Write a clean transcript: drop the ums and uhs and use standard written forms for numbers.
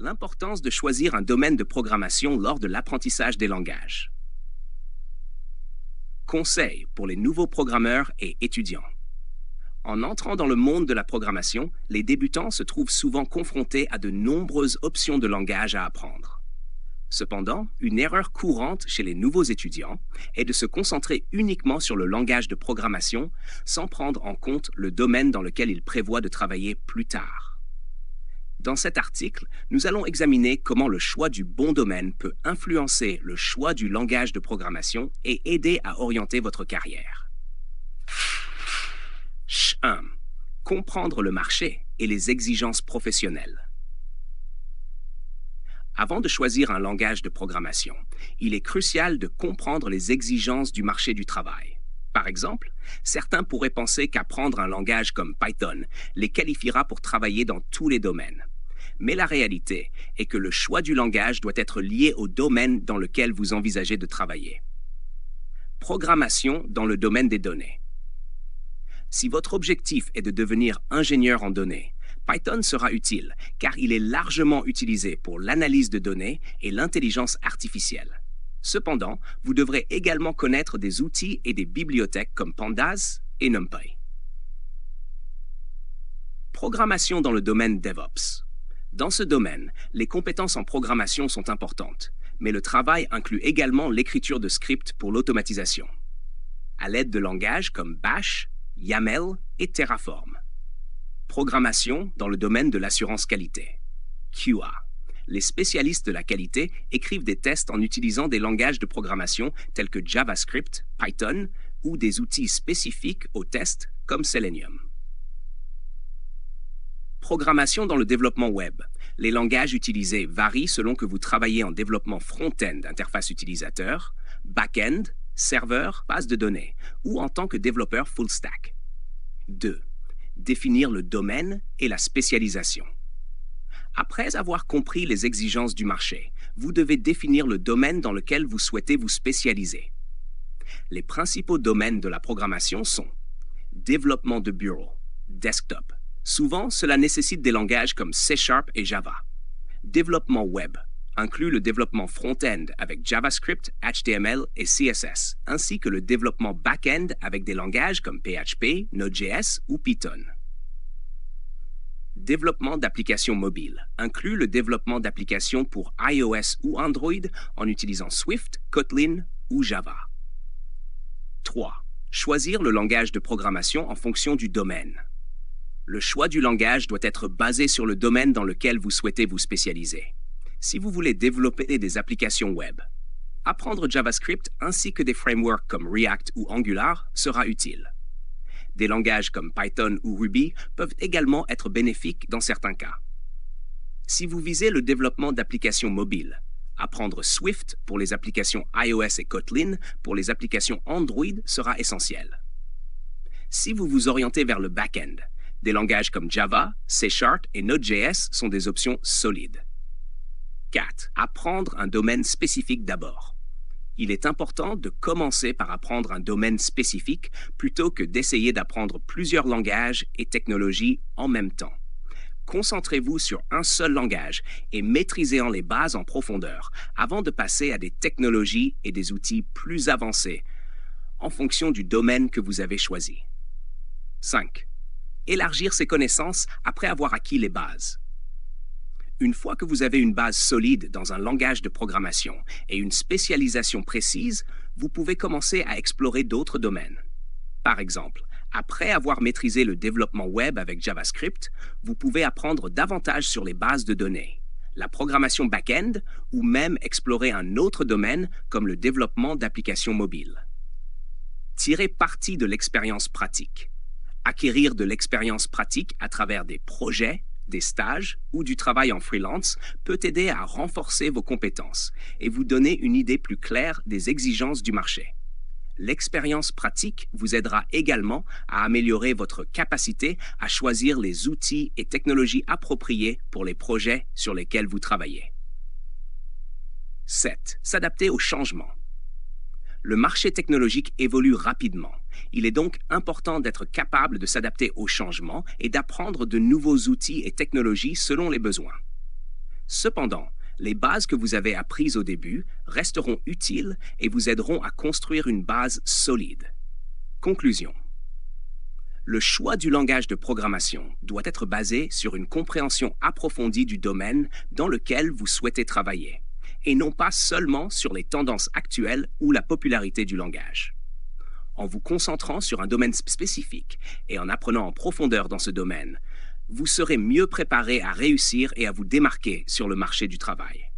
L'importance de choisir un domaine de programmation lors de l'apprentissage des langages. Conseils pour les nouveaux programmeurs et étudiants. En entrant dans le monde de la programmation, les débutants se trouvent souvent confrontés à de nombreuses options de langage à apprendre. Cependant, une erreur courante chez les nouveaux étudiants est de se concentrer uniquement sur le langage de programmation sans prendre en compte le domaine dans lequel ils prévoient de travailler plus tard. Dans cet article, nous allons examiner comment le choix du bon domaine peut influencer le choix du langage de programmation et aider à orienter votre carrière. 1. Comprendre le marché et les exigences professionnelles. Avant de choisir un langage de programmation, il est crucial de comprendre les exigences du marché du travail. Par exemple, certains pourraient penser qu'apprendre un langage comme Python les qualifiera pour travailler dans tous les domaines. Mais la réalité est que le choix du langage doit être lié au domaine dans lequel vous envisagez de travailler. Programmation dans le domaine des données. Si votre objectif est de devenir ingénieur en données, Python sera utile car il est largement utilisé pour l'analyse de données et l'intelligence artificielle. Cependant, vous devrez également connaître des outils et des bibliothèques comme Pandas et NumPy. Programmation dans le domaine DevOps. Dans ce domaine, les compétences en programmation sont importantes, mais le travail inclut également l'écriture de scripts pour l'automatisation, à l'aide de langages comme Bash, YAML et Terraform. Programmation dans le domaine de l'assurance qualité. QA. Les spécialistes de la qualité écrivent des tests en utilisant des langages de programmation tels que JavaScript, Python ou des outils spécifiques aux tests comme Selenium. Programmation dans le développement web. Les langages utilisés varient selon que vous travaillez en développement front-end, interface utilisateur, back-end, serveur, base de données, ou en tant que développeur full stack. 2. Définir le domaine et la spécialisation. Après avoir compris les exigences du marché, vous devez définir le domaine dans lequel vous souhaitez vous spécialiser. Les principaux domaines de la programmation sont développement de bureau, desktop. Souvent, cela nécessite des langages comme C# et Java. Développement web inclut le développement front-end avec JavaScript, HTML et CSS, ainsi que le développement back-end avec des langages comme PHP, Node.js ou Python. Développement d'applications mobiles inclut le développement d'applications pour iOS ou Android en utilisant Swift, Kotlin ou Java. 3. Choisir le langage de programmation en fonction du domaine. Le choix du langage doit être basé sur le domaine dans lequel vous souhaitez vous spécialiser. Si vous voulez développer des applications web, apprendre JavaScript ainsi que des frameworks comme React ou Angular sera utile. Des langages comme Python ou Ruby peuvent également être bénéfiques dans certains cas. Si vous visez le développement d'applications mobiles, apprendre Swift pour les applications iOS et Kotlin pour les applications Android sera essentiel. Si vous vous orientez vers le back-end, des langages comme Java, C# et Node.js sont des options solides. 4. Apprendre un domaine spécifique d'abord. Il est important de commencer par apprendre un domaine spécifique plutôt que d'essayer d'apprendre plusieurs langages et technologies en même temps. Concentrez-vous sur un seul langage et maîtrisez-en les bases en profondeur avant de passer à des technologies et des outils plus avancés en fonction du domaine que vous avez choisi. 5. Élargir ses connaissances après avoir acquis les bases. Une fois que vous avez une base solide dans un langage de programmation et une spécialisation précise, vous pouvez commencer à explorer d'autres domaines. Par exemple, après avoir maîtrisé le développement web avec JavaScript, vous pouvez apprendre davantage sur les bases de données, la programmation back-end ou même explorer un autre domaine comme le développement d'applications mobiles. Tirez parti de l'expérience pratique. Acquérir de l'expérience pratique à travers des projets, des stages ou du travail en freelance peut aider à renforcer vos compétences et vous donner une idée plus claire des exigences du marché. L'expérience pratique vous aidera également à améliorer votre capacité à choisir les outils et technologies appropriés pour les projets sur lesquels vous travaillez. 7. S'adapter aux changements. Le marché technologique évolue rapidement. Il est donc important d'être capable de s'adapter aux changements et d'apprendre de nouveaux outils et technologies selon les besoins. Cependant, les bases que vous avez apprises au début resteront utiles et vous aideront à construire une base solide. Conclusion. Le choix du langage de programmation doit être basé sur une compréhension approfondie du domaine dans lequel vous souhaitez travailler, et non pas seulement sur les tendances actuelles ou la popularité du langage. En vous concentrant sur un domaine spécifique et en apprenant en profondeur dans ce domaine, vous serez mieux préparé à réussir et à vous démarquer sur le marché du travail.